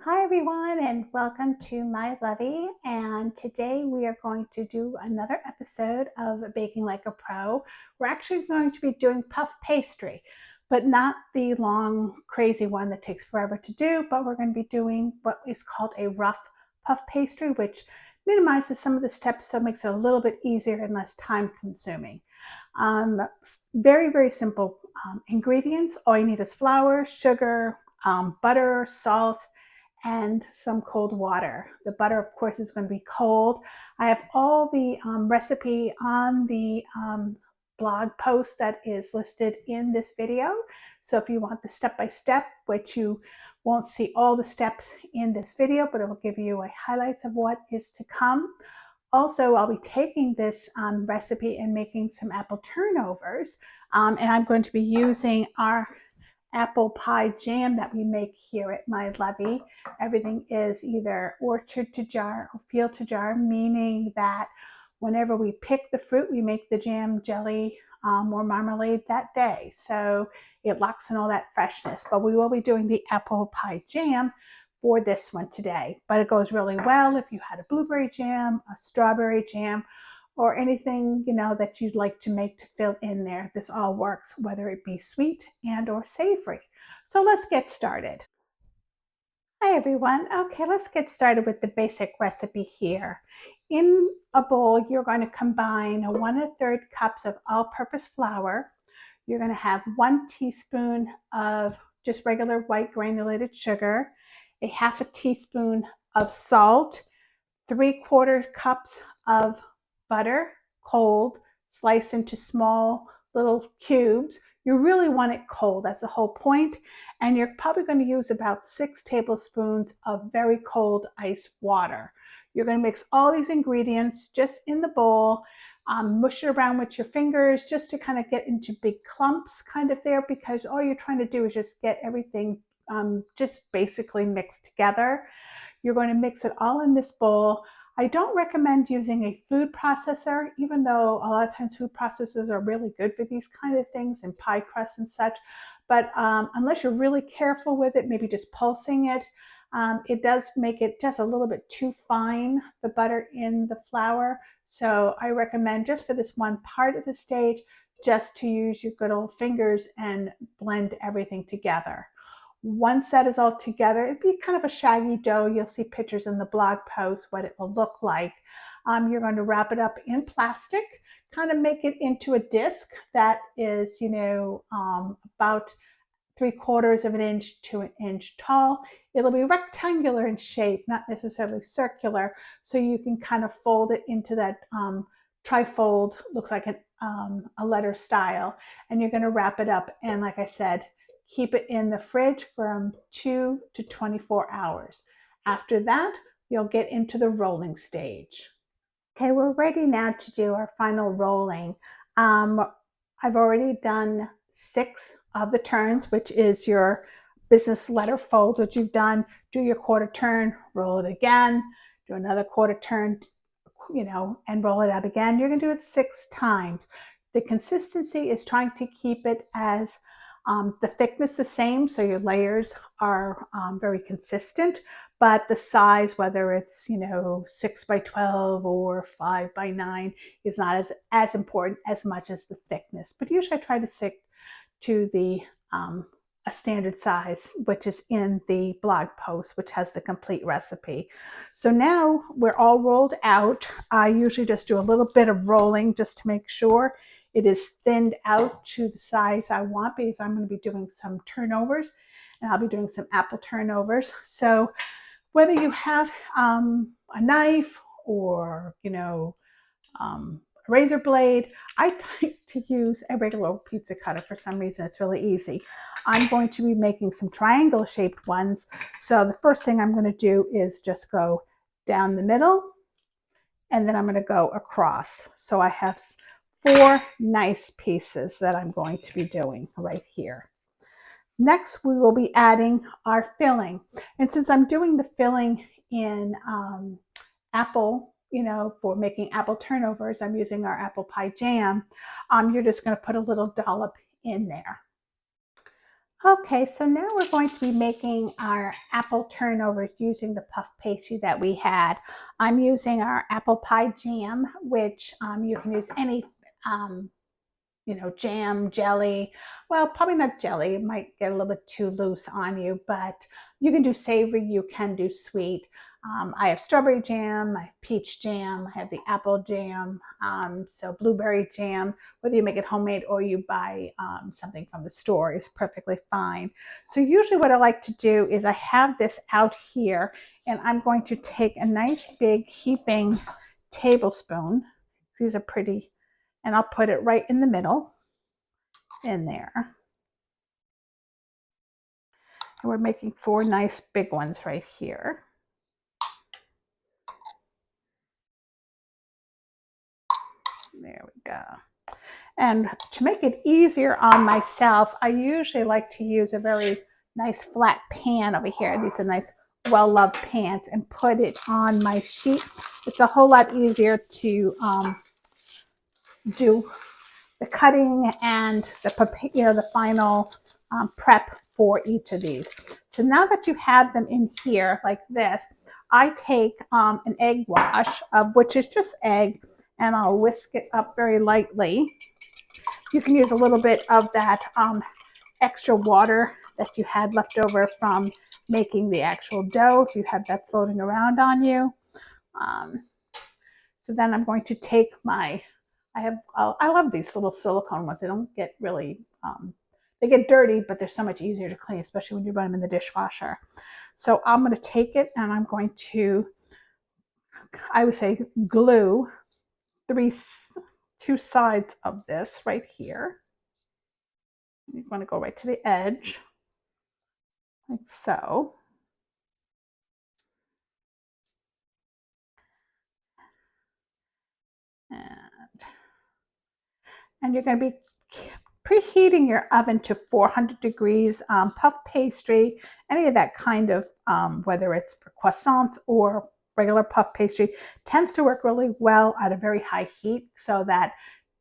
Hi everyone and welcome to my Lovey, and today we are going to do another episode of Baking Like a Pro. We're actually going to be doing puff pastry, but not the long crazy one that takes forever to do, but we're going to be doing what is called a rough puff pastry, which minimizes some of the steps so it makes it a little bit easier and less time consuming. Um, very simple ingredients. All you need is flour, sugar, butter, salt, and some cold water. The butter, of course, is going to be cold. I have all the recipe on the blog post that is listed in this video. So if you want the step-by-step, which you won't see all the steps in this video, but it will give you a highlights of what is to come. Also, I'll be taking this recipe and making some apple turnovers, and I'm going to be using our apple pie jam that we make here at My Lovey. Everything is either orchard to jar or field to jar, meaning that whenever we pick the fruit, we make the jam, jelly, or marmalade that day. So it locks in all that freshness. But we will be doing the apple pie jam for this one today. But it goes really well if you had a blueberry jam, a strawberry jam, or anything that you'd like to make to fill in there. This all works, whether it be sweet and or savory. So let's get started. Hi everyone. Okay, let's get started with the basic recipe here. In a bowl, you're going to combine 1 1/3 cups of all-purpose flour. You're going to have 1 teaspoon of just regular white granulated sugar, a 1/2 teaspoon of salt, 3/4 cups of butter, cold, sliced into small little cubes. You really want it cold, that's the whole point. And you're probably going to use about 6 tablespoons of very cold ice water. You're going to mix all these ingredients just in the bowl, mush it around with your fingers just to kind of get into big clumps kind of there, because all you're trying to do is just get everything just basically mixed together. You're going to mix it all in this bowl. I don't recommend using a food processor, even though a lot of times food processors are really good for these kind of things and pie crusts and such. But unless you're really careful with it, maybe just pulsing it, it does make it just a little bit too fine, the butter in the flour. So I recommend just for this one part of the stage, just to use your good old fingers and blend everything together. Once that is all together, it'd be kind of a shaggy dough. You'll see pictures in the blog post what it will look like. You're going to wrap it up in plastic, kind of make it into a disc that is, about 3/4 of an inch to an inch tall. It'll be rectangular in shape, not necessarily circular, so you can kind of fold it into that trifold, looks like a letter style, and you're going to wrap it up. And like I said, keep it in the fridge from 2 to 24 hours. After that, you'll get into the rolling stage. Okay, we're ready now to do our final rolling. I've already done 6 of the turns, which is your business letter fold, which you've done. Do your quarter turn, roll it again, do another quarter turn, and roll it out again. You're going to do it 6 times. The consistency is trying to keep it as the thickness the same, so your layers are very consistent, but the size, whether it's 6 by 12 or 5 by 9, is not as important as much as the thickness. But usually I try to stick to the a standard size, which is in the blog post, which has the complete recipe. So now we're all rolled out. I usually just do a little bit of rolling just to make sure it is thinned out to the size I want, because I'm going to be doing some turnovers, and I'll be doing some apple turnovers. So whether you have a knife or a razor blade, I like to use a regular pizza cutter. For some reason, it's really easy. I'm going to be making some triangle shaped ones. So the first thing I'm going to do is just go down the middle, and then I'm going to go across. So I have 4 nice pieces that I'm going to be doing right here. Next, we will be adding our filling. And since I'm doing the filling in apple, for making apple turnovers, I'm using our apple pie jam. You're just going to put a little dollop in there. Okay, so now we're going to be making our apple turnovers using the puff pastry that we had. I'm using our apple pie jam, which you can use any um, jam, jelly. Well, probably not jelly. It might get a little bit too loose on you, but you can do savory, you can do sweet. I have strawberry jam, I have peach jam, I have the apple jam, so blueberry jam, whether you make it homemade or you buy something from the store is perfectly fine. So usually what I like to do is I have this out here and I'm going to take a nice big heaping tablespoon. These are pretty, and I'll put it right in the middle in there. And we're making 4 nice big ones right here. There we go. And to make it easier on myself, I usually like to use a very nice flat pan over here. These are nice, well-loved pans, and put it on my sheet. It's a whole lot easier to do the cutting and the final prep for each of these. So now that you have them in here like this, I take an egg wash, which is just egg, and I'll whisk it up very lightly. You can use a little bit of that extra water that you had left over from making the actual dough if you have that floating around on you. So then I'm going to take my, I love these little silicone ones. They don't get really, they get dirty, but they're so much easier to clean, especially when you run them in the dishwasher. So I'm going to take it and I'm going to, I would say, glue two sides of this right here. You want to go right to the edge, like so. And you're going to be preheating your oven to 400 degrees. Puff pastry, any of that kind of, whether it's for croissants or regular puff pastry, tends to work really well at a very high heat so that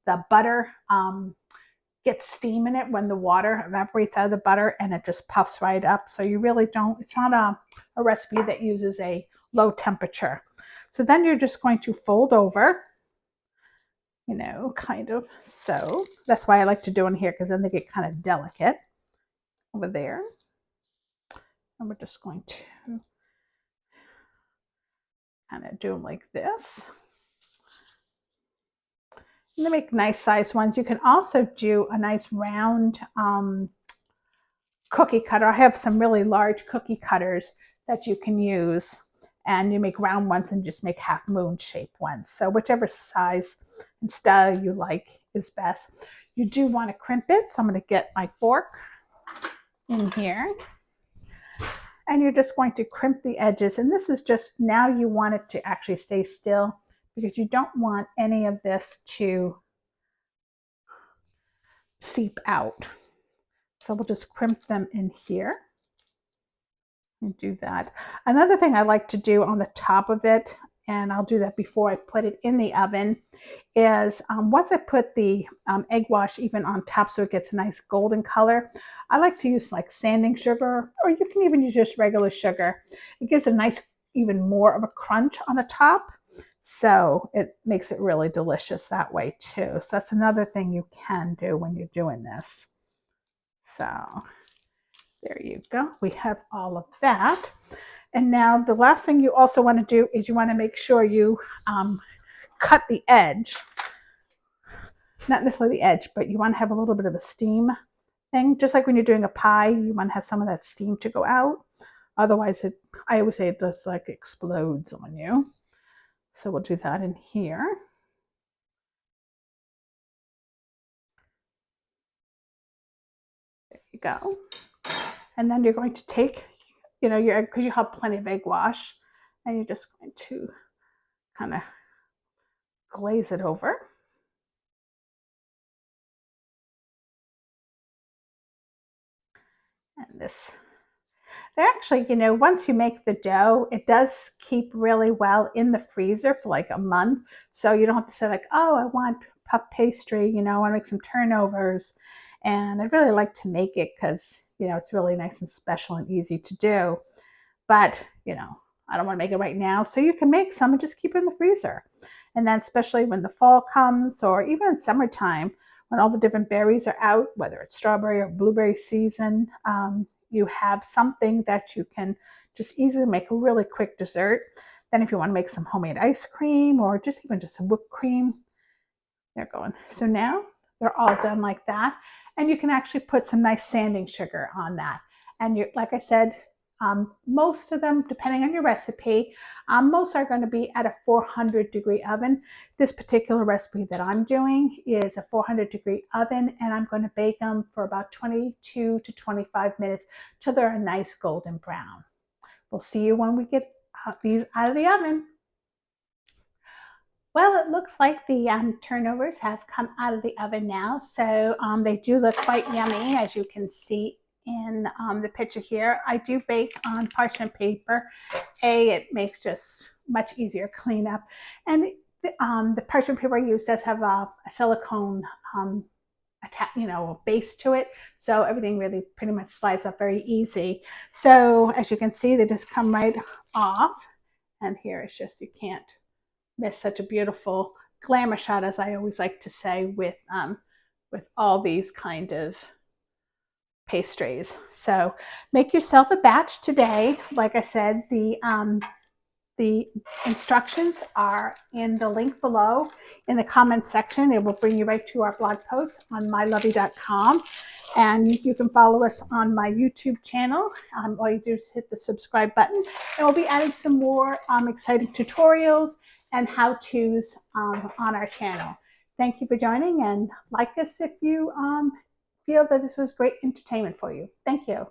the butter gets steam in it when the water evaporates out of the butter and it just puffs right up. So you really don't, it's not a recipe that uses a low temperature. So then you're just going to fold over, kind of so. That's why I like to do in here, because then they get kind of delicate over there. And we're just going to kind of do them like this. And they make nice size ones. You can also do a nice round cookie cutter. I have some really large cookie cutters that you can use, and you make round ones and just make half moon shaped ones. So whichever size and style you like is best. You do want to crimp it, so I'm going to get my fork in here. And you're just going to crimp the edges. And this is just, now you want it to actually stay still because you don't want any of this to seep out. So we'll just crimp them in here and do that. Another thing I like to do on the top of it, and I'll do that before I put it in the oven, is once I put the egg wash even on top so it gets a nice golden color, I like to use like sanding sugar, or you can even use just regular sugar. It gives a nice, even more of a crunch on the top. So it makes it really delicious that way too. So that's another thing you can do when you're doing this. So there you go. We have all of that. And now the last thing you also want to do is you want to make sure you cut the edge. Not necessarily the edge, but you want to have a little bit of a steam thing. Just like when you're doing a pie, you want to have some of that steam to go out. Otherwise, I always say it just like explodes on you. So we'll do that in here. There you go. And then you're going to take, because you have plenty of egg wash, and you're just going to kind of glaze it over. And this, they're actually, once you make the dough, it does keep really well in the freezer for like a month. So you don't have to say like, oh, I want puff pastry, I want to make some turnovers. And I really like to make it because it's really nice and special and easy to do. But, I don't want to make it right now. So you can make some and just keep it in the freezer. And then especially when the fall comes, or even in summertime, when all the different berries are out, whether it's strawberry or blueberry season, you have something that you can just easily make a really quick dessert. Then if you want to make some homemade ice cream or just even just some whipped cream, they're going. So now they're all done like that. And you can actually put some nice sanding sugar on that. And like I said, most of them, depending on your recipe, most are going to be at a 400-degree oven. This particular recipe that I'm doing is a 400-degree oven, and I'm going to bake them for about 22 to 25 minutes till they're a nice golden brown. We'll see you when we get these out of the oven. Well, it looks like the turnovers have come out of the oven now, so they do look quite yummy, as you can see in the picture here. I do bake on parchment paper. It makes just much easier cleanup, and the parchment paper I use does have a silicone base to it, so everything really pretty much slides up very easy. So as you can see, they just come right off, and here it's just, you can't miss such a beautiful glamour shot, as I always like to say, with all these kind of pastries. So make yourself a batch today. Like I said, the instructions are in the link below in the comment section. It will bring you right to our blog post on mylovey.com. And you can follow us on my YouTube channel. All you do is hit the subscribe button, and we'll be adding some more exciting tutorials and how-tos on our channel. Thank you for joining, and like us if you feel that this was great entertainment for you. Thank you.